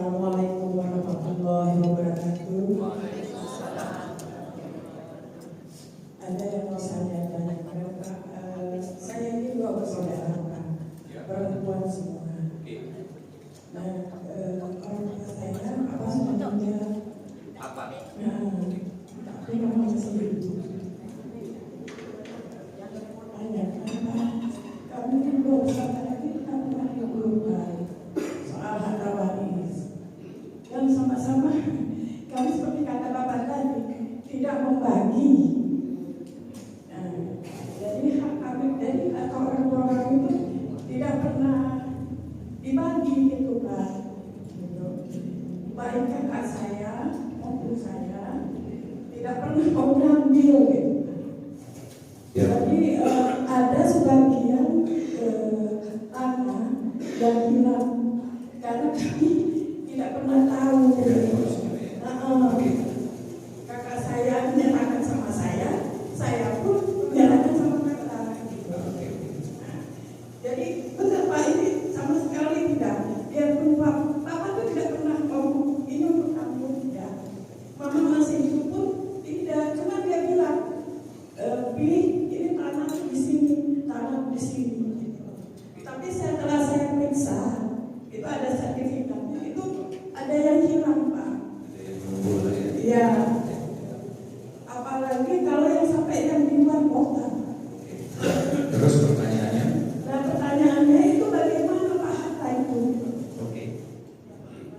Assalamualaikum warahmatullahi wabarakatuh. Ada yang mau saya tanyakan, Pak? Saya ini dua bersaudara, Pak, perempuan semua. Nah, orang tua saya apa sebetulnya? Apa? Tapi memang masih hidup. Tanya, kenapa kami ini dua bersaudara ini pernah berubah soal harta waris? Dan sama-sama kami seperti kata Bapak tadi tidak membagi. Jadi hak kami dari atau orang tua kami itu tidak pernah dibagi gitu, Pak. Gitu. Baik kakak saya maupun saya tidak pernah mau ngambil gitu. Jadi ada sebagian tanah yang hilang karena kami tidak pernah tahu. Kakak saya menyerahkan sama saya pun menyerahkan sama kakak. Jadi benar Pak, ini sama sekali tidak. Biarpun Papa itu tidak pernah ngomong ini untuk kamu, tidak. Mama masih hidup pun tidak. Cuma dia bilang, pilih ini tanah di sini, tanah di sini. Tapi setelah saya periksa, itu ada sertifikatnya, itu ada yang hilang, Pak. Iya. Apalagi kalau yang sampai yang di luar kota. Terus pertanyaannya? Nah, pertanyaannya itu bagaimana Pak harta itu? Oke.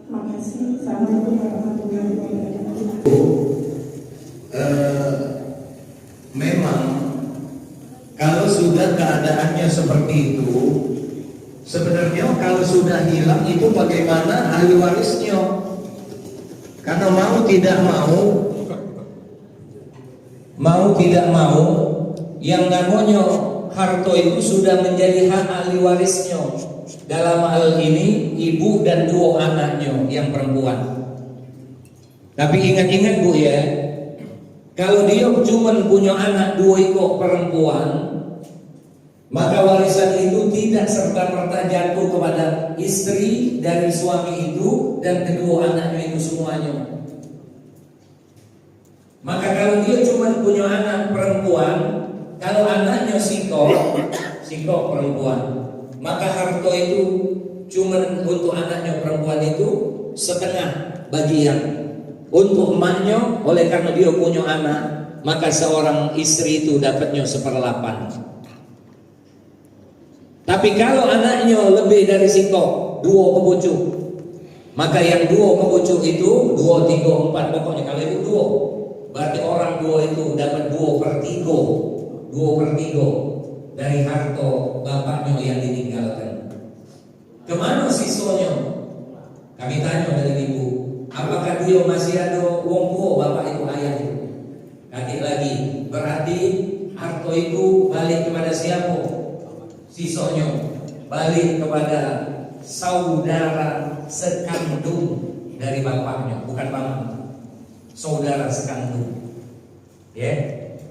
Terima kasih. Assalamualaikum warahmatullahi wabarakatuh. Memang kalau sudah keadaannya seperti itu, sebenarnya kalau sudah hilang itu bagaimana ahli warisnya? Karena mau tidak mau, yang namanya harta itu sudah menjadi hak ahli warisnya. Dalam hal ini ibu dan dua anaknya yang perempuan. Tapi ingat-ingat Bu ya, kalau dia cuma punya anak dua ekor perempuan, maka warisan itu tidak serta-merta jatuh kepada istri dari suami itu dan kedua anaknya itu semuanya. Maka kalau dia cuma punya anak perempuan, kalau anaknya sikok perempuan, maka harta itu cuma untuk anaknya perempuan itu setengah bagian. Untuk emaknya, oleh karena dia punya anak, maka seorang istri itu dapatnya 1/8. Tapi kalau anaknya lebih dari sikok, 2 kebucuk, maka yang 2 kebucuk itu 2, 3, 4, pokoknya kalau itu 2, berarti orang 2 itu dapat 2/3 dari harta bapaknya yang ditinggalkan. Kemana sisanya? Kami tanya dari ibu, apakah dia masih ada uang tua bapak itu ayah itu? Kaki lagi, berarti harta itu balik kepada siapa? Sisanya balik kepada saudara sekandung dari bapaknya, bukan paman. Saudara sekandung, ya.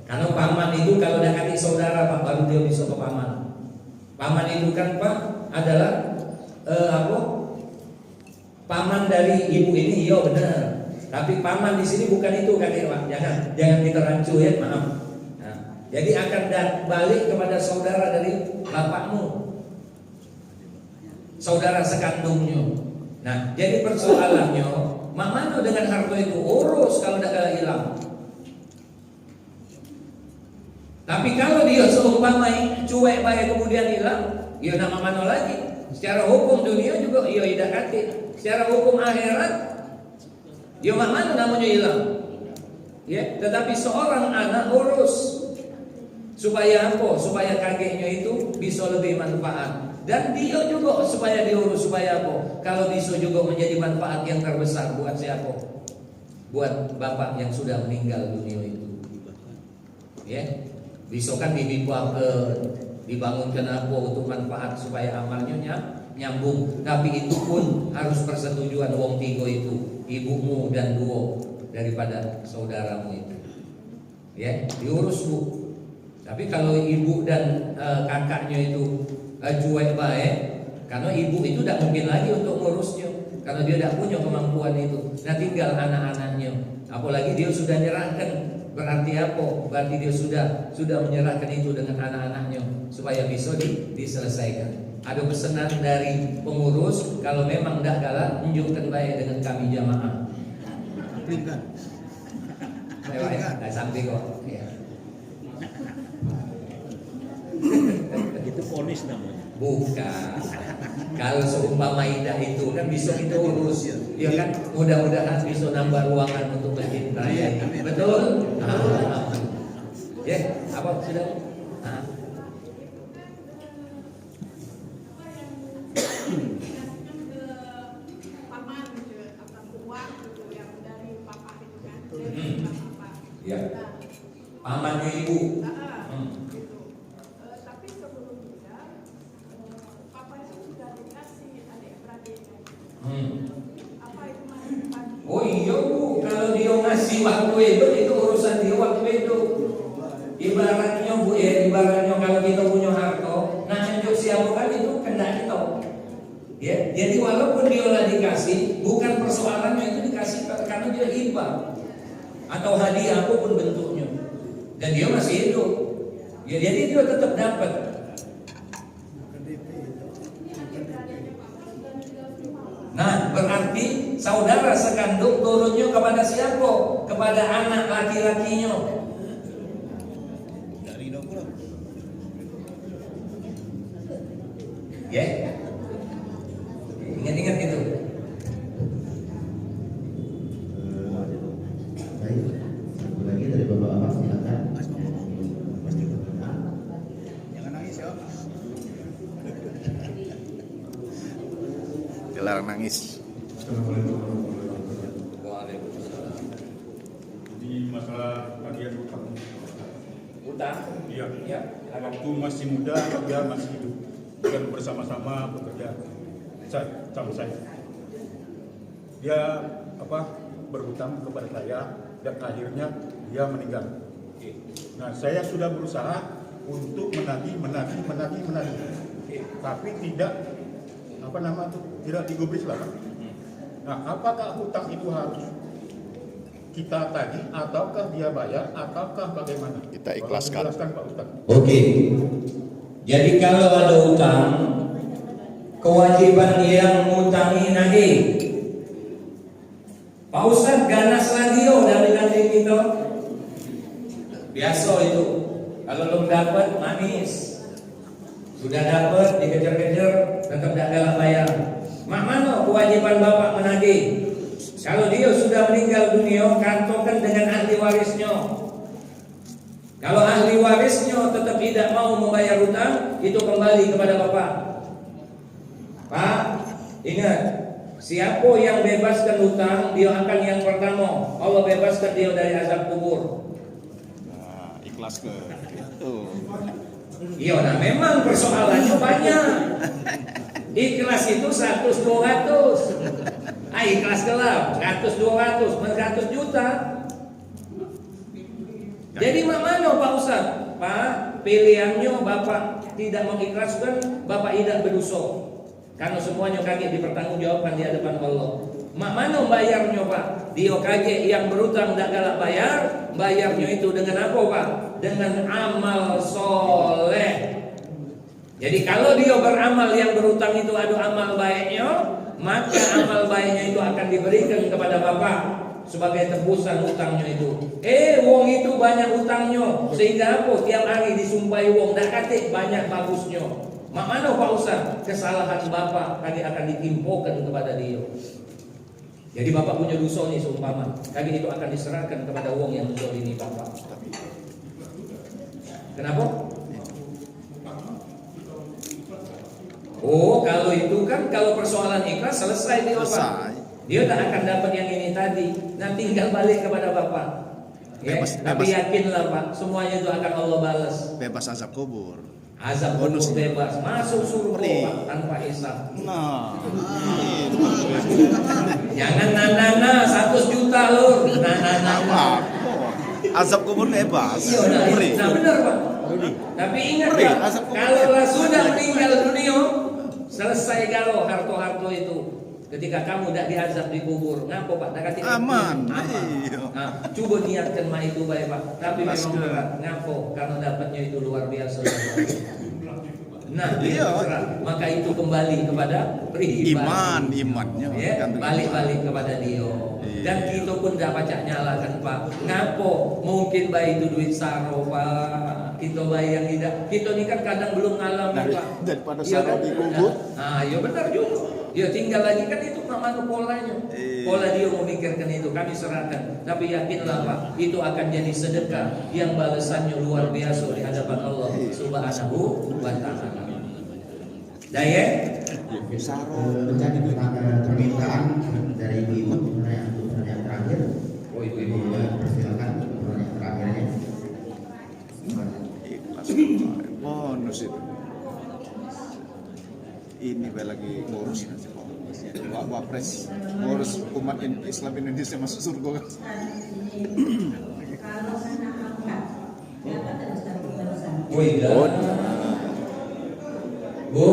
Karena paman itu kalau udah kaki saudara Pak, baru dia bisa ke paman. Paman itu kan Pak adalah paman dari ibu ini, iya benar. Tapi paman di sini bukan itu kakek Pak, jangan kita rancu ya, maaf. Nah, jadi akan balik kepada saudara dari bapakmu, saudara sekandungnya. Nah, jadi persoalannya, mana dengan harta itu urus kalau udah hilang. Tapi kalau dia seumpamai cuek baik kemudian hilang, ya nama mana lagi? Secara hukum dunia juga ia tidak kati. Secara hukum akhirat, dia mana namanya hilang. Ya, tetapi seorang anak urus supaya apa? Supaya kakeknya itu bisa lebih manfaat. Dan dia juga supaya diurus supaya apa? Kalau bisa juga menjadi manfaat yang terbesar buat siapa? Buat bapak yang sudah meninggal dunia itu. Ya, bisa kan dibangunkan apa untuk manfaat supaya amalnya nyambung. Tapi itu pun harus persetujuan wong tiga itu, ibumu dan dua daripada saudaramu itu. Ya, diurus Bu. Tapi kalau ibu dan kakaknya itu cuek baik, karena ibu itu tidak mungkin lagi untuk ngurusnya. karena dia tidak punya kemampuan itu. Nah tinggal anak-anaknya. Apalagi dia sudah nyerahkan, berarti apa? Berarti dia sudah menyerahkan itu dengan anak-anaknya supaya bisa diselesaikan. Ada pesanan dari pengurus, kalau memang tidak galak, tunjukkan baik dengan kami jamaah. Lewat ya, tidak sampai kok. Ya. Itu ponis namanya. Bukan. Kalau seumpama Ida itu kan bisa kita urus, ya kan? Mudah-mudahan bisa nambah ruangan untuk masjid raya. Betul? Ya, apa sudah? Ya. Pamannya ibu. Tapi sebelumnya papa itu sudah dikasih adik-beradiknya. Apa itu masih pagi? Oh iya bu, kalau dia ngasih waktu itu urusan dia waktu itu. Ibaratnya bu ibaratnya kalau kita punya harta, nah nunjuk siapa kan itu kendak kita. Ya, jadi walaupun dia lah dikasih, bukan persoalannya itu dikasih karena dia hibah atau hadiah apapun bentuknya, dan dia masih hidup. Ya, jadi dia tetap dapat. Nah, berarti saudara sekandung turunnya kepada siapa? Kepada anak laki-lakinya. Ya, ingat-ingat itu. Baik, satu lagi dari bapak-bapak silakan. Jangan nangis ya. Dilarang nangis. Jadi masalah bagian utang. Utang. Iya. Ya. Waktu masih muda dia masih hidup dan bersama-sama bekerja sama saya. Dia berhutang kepada saya dan akhirnya dia meninggal. Nah, saya sudah berusaha untuk menagih, tapi tidak tidak digubris lah. Nah, apakah hutang itu harus kita tagih ataukah dia bayar ataukah bagaimana? Kita ikhlaskan. Ikhlaskan Pak Ustaz. Oke. Jadi kalau ada utang, kewajiban yang ngutangi nagih. Pak Ustaz ganas lagi dari nagih kita. Biasa itu. Kalau belum dapat manis. Sudah dapat dikejar-kejar tetap tidak galak bayar. Mak mana kewajiban bapak menagih? Kalau dia sudah meninggal dunia, kantonkan dengan ahli warisnya. Kalau ahli warisnya tetap tidak mau membayar hutang, itu kembali kepada bapak. Pak, ingat, siapa yang bebaskan hutang, dia akan yang pertama. Allah bebaskan dia dari azab kubur. Nah, ikhlas ke itu. Iya, nah memang persoalannya banyak. Ikhlas itu 100-200. Ikhlas gelap 100-200, 100 juta. Jadi mana Pak Ustaz? Pak, pilihannya Bapak tidak mengikhlaskan, Bapak tidak berdosa. Karena semuanya kaget dipertanggungjawabkan di hadapan Allah. Mana bayarnya Pak? Dia kaget yang berutang tidak galak bayar. Bayarnya itu dengan apa Pak? Dengan amal soleh. Jadi kalau dia beramal yang berutang itu ada amal baiknya, maka amal baiknya itu akan diberikan kepada Bapak sebagai tebusan utangnya itu. Wong itu banyak utangnya, sehingga apa? Tiap hari disumpahi wong, dak katik banyak bagusnya. Mana Pak Ustaz? Kesalahan Bapak tadi akan ditimpokan kepada dia. Jadi Bapak punya dosa nih seumpama, kali itu akan diserahkan kepada wong yang menzalimi Bapak. Kenapa? Oh, kalau itu kan kalau persoalan ikhlas selesai dia Pak. Dia tak akan dapat yang ini tadi. Nah, tinggal balik kepada Bapak. Ya, tapi yakinlah Pak, semuanya itu akan Allah balas. Bebas azab kubur. Azab kubur bebas, masuk surga Pak tanpa hisab. Nah, Jangan nana 100 juta loh. apa? Azab kubur bebas. Iya, nah benar Pak. Tapi ingat Pak, kalau sudah meninggal dunia, selesai galau harto-harto itu. Ketika kamu tidak diazab di kubur, ngapa Pak? Tak kata Aman. aman. Iya. Nah, coba niatkan mah itu baik Pak. Tapi Ikhlas memang ke. berat. Ngapa? Karena dapatnya itu luar biasa. Nah, Iya. berat. Maka itu kembali kepada pribadi. Imannya. Ya, Gantung balik-balik kepada dia. Iya. Dan kita pun tidak pacak nyalakan Pak. Ngapo? Mungkin bayi itu duit saro Pak. Kita bayi yang tidak. Kita ini kan kadang belum ngalami Pak. Daripada Iya saro kan? di kubur. Nah, ya benar juga. Ya tinggal lagi kan itu mana polanya. Iya. Pola dia memikirkan itu kami serahkan. Tapi yakinlah Pak, itu akan jadi sedekah yang balasannya luar biasa di hadapan Allah Subhanahu wa taala. Daya? Menjadi permintaan dari ibu pertanyaan terakhir. Oh ibu. Persilakan pertanyaan terakhirnya. Ikhlas. Bonus itu. Ini lagi ngurus Pak Wapres, ngurus umat Islam Indonesia masuk surga. Oh iya. Bu,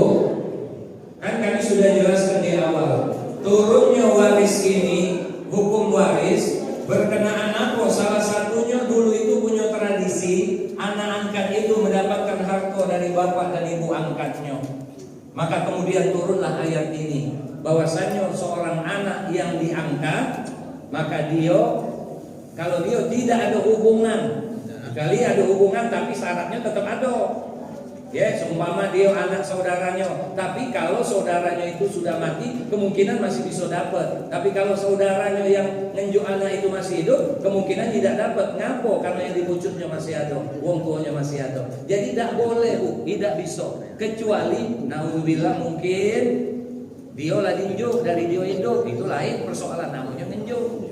kan kami sudah jelaskan di awal. Turunnya waris ini, hukum waris berkenaan apa? Salah satunya dulu itu punya tradisi anak angkat itu mendapatkan harta dari bapak dan ibu angkatnya. Maka kemudian turunlah ayat ini, bahwasanya seorang anak yang diangkat, maka dia kalau dia tidak ada hubungan, kali ada hubungan tapi syaratnya tetap ada. Ya, seumpama dia anak saudaranya, tapi kalau saudaranya itu sudah mati, kemungkinan masih bisa dapat. Tapi kalau saudaranya yang ngenjuk anak itu masih hidup, kemungkinan tidak dapat. Ngapo? Karena yang dibucutnya masih ada, wong tuanya masih ada. Jadi tidak boleh, tidak bisa. Kecuali, naudzubillah mungkin dia lah dinjuk dari dia hidup, itu lain persoalan, namanya ngenjuk.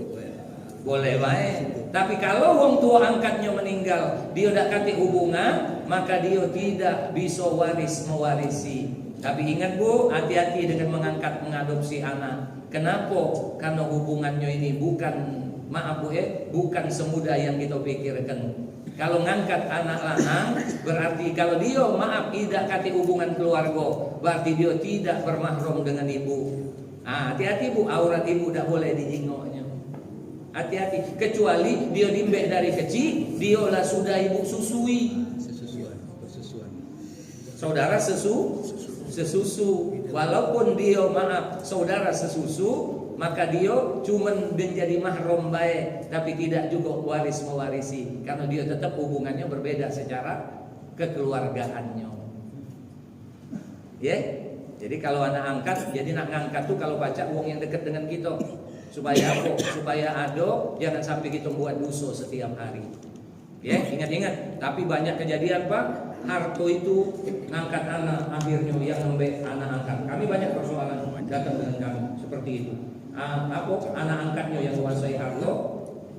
Boleh baik. Tapi kalau wong tua angkatnya meninggal, dia tidak kati hubungan, maka dia tidak bisa mewarisi. Tapi ingat Bu, hati-hati dengan mengangkat mengadopsi anak. Kenapa? Karena hubungannya ini bukan, maaf Bu bukan semudah yang kita pikirkan. Kalau ngangkat anak lanang, berarti kalau dia maaf tidak kati hubungan keluarga, berarti dia tidak bermahram dengan ibu. Hati-hati Bu, aurat ibu tidak boleh dijingoknya. Hati-hati, kecuali dia dimbek dari kecil, dia lah sudah ibu susui. Saudara sesusu. Walaupun dia maaf saudara sesusu, maka dia cuma menjadi mahram baik, tapi tidak juga mewarisi, karena dia tetap hubungannya berbeda secara kekeluargaannya. Ya, jadi kalau anak angkat, jadi nak ngangkat tuh kalau baca wong yang dekat dengan kita. Supaya apa? Supaya ada, jangan sampai kita buat dosa setiap hari. Ya, ingat-ingat. Tapi banyak kejadian Pak, harto itu ngangkat anak, akhirnya yang nembek anak angkat. Kami banyak persoalan datang dengan kami seperti itu. Anak angkatnya yang menguasai harto,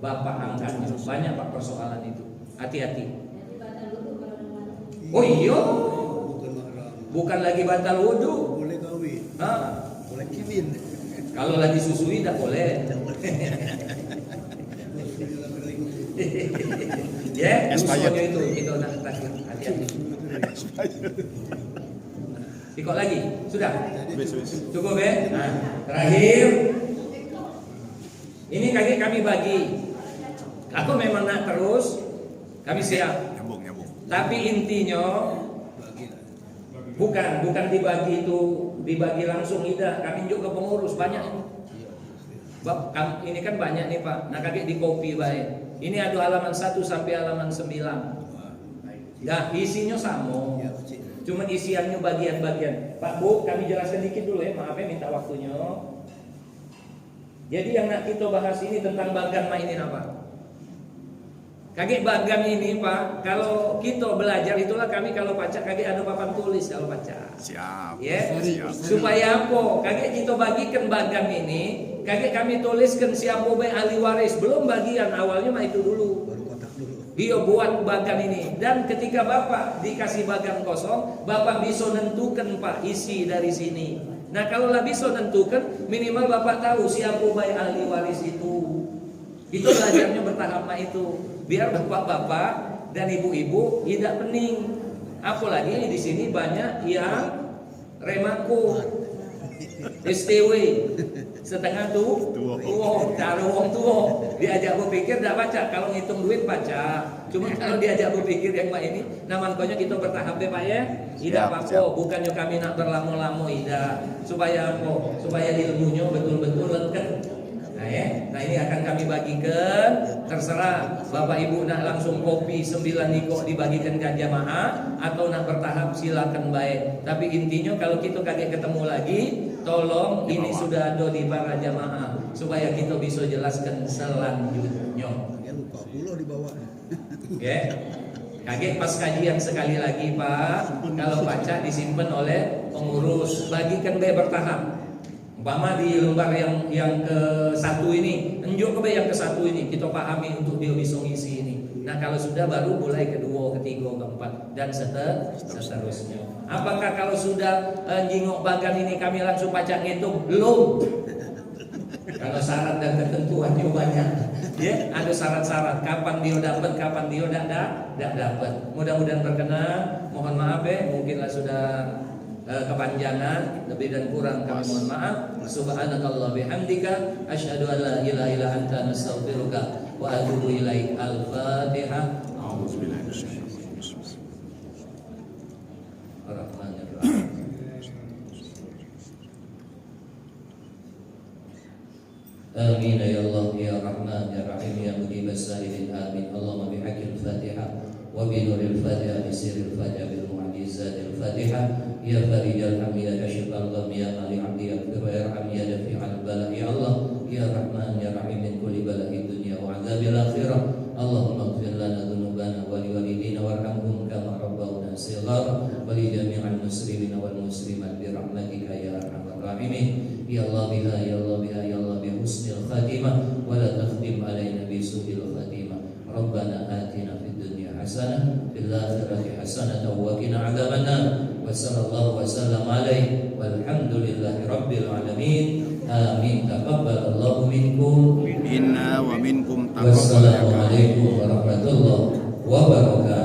bapak angkatnya. Banyak Pak persoalan itu. Hati-hati. Oh iya, bukan lagi batal wudu. Boleh kawin, boleh kawin. Kalau lagi susui tidak boleh. Ya, musuhnya itu kita nak terakhir. Hati-hati. Ikut lagi, sudah. Cukup ya. Nah, terakhir. Ini kami bagi. Aku memang nak terus. Kami siap. Nyambung. Tapi intinya bukan dibagi langsung, tidak. Kami juga pengurus banyak. Ini kan banyak nih Pak. Nah kakek di copy baik. Ini ada halaman 1 sampai halaman 9. Nah isinya sama. Cuman isiannya bagian-bagian. Pak Bu, kami jelaskan dikit dulu ya. Maaf ya, minta waktunya. Jadi yang nak kita bahas ini tentang bagan mah ini apa? Kakek bagan ini Pak, kalau kita belajar itulah kami kalau baca kakek ada papan tulis kalau baca. Siap. Ya, Siap. supaya apa? Kakek kita bagikan bagan ini, kakek kami tuliskan siapa baik ahli waris. Belum bagian awalnya mah itu dulu. Baru kotak dulu. Dia buat bagan ini. Dan ketika Bapak dikasih bagan kosong, Bapak bisa nentukan Pak isi dari sini. Nah kalau lah bisa nentukan, minimal Bapak tahu siapa baik ahli waris itu. Itu belajarnya bertahap itu. Biar bapak-bapak dan ibu-ibu tidak pening. Apalagi di sini banyak yang remaku. STW setengah tua, cara wong tua diajak berpikir tidak baca, kalau ngitung duit baca, cuma kalau diajak berpikir yang ini, nah makanya kita bertahap deh Pak ya, tidak apa-apa, bukannya kami nak berlama-lama tidak, supaya apa? Supaya ilmunya betul-betul lengkap. Nah ini akan kami bagikan, terserah Bapak Ibu nak langsung kopi 9 niko dibagikan ke jamaah atau nak bertahap silakan baik. Tapi intinya kalau kita kaget ketemu lagi, tolong ini sudah ada di para jamaah supaya kita bisa jelaskan selanjutnya. Lupa pulau di bawah. Oke. Kaget pas kajian sekali lagi Pak, kalau baca disimpan oleh pengurus, bagikan baik bertahap. Umpama di lembar yang ke-1 ini, enjuk ke yang ke-1 ini kita pahami untuk dia bisa ngisi ini. Nah kalau sudah baru mulai kedua, ketiga, keempat dan seterusnya. Apakah kalau sudah jingok bagan ini kami langsung baca ngitung? Belum. Kalau syarat dan ketentuannya banyak, ya ada syarat-syarat. Kapan dia dapat, kapan dia tidak dapat. Mudah-mudahan berkenan. Mohon maaf ya, mungkinlah sudah kepanjangan, lebih dan kurang kami mohon maaf. Subhanakallah bihamdika asyhadu an la ilaha illa anta nastaghfiruka wa atubu ilaik. Al-Fatihah. A'udzubillahi minasyaitonir rajim. Amin ya Allah ya Rahman ya Rahim ya Mujib as-sa'ilin amin. Allahumma bihaqqil Fatihah wa bi nuril Fatihah bi sirril Fatihah bil mu'jizatil Fatihah ya farijal hamid ya kashifal gham ya mali 'abdi ya fir'am ya dafi'al bala ya Allah ya Rahman ya Rahim min kulli bala'i dunya wa 'adzabil akhirah. Allahumma ighfir lana dhunubana wa li walidina warhamhum kama rabbawna shighara wa li jami'il muslimina wal muslimat bi rahmatika ya arhamar rahimin. Ya Allah biha ya Allah biha ya Allah bi husnil khatimah wa la takhtim alaina bi su'il khatimah. Rabbana atina fid dunya hasanah fil akhirati hasanah wa qina adzabannar. Wa sallallahu wa sallam alaihi walhamdulillahi rabbil alamin. Amin. Taqabbalallahu minkum Minna wa minkum. Wassalamualaikum warahmatullahi wabarakatuh.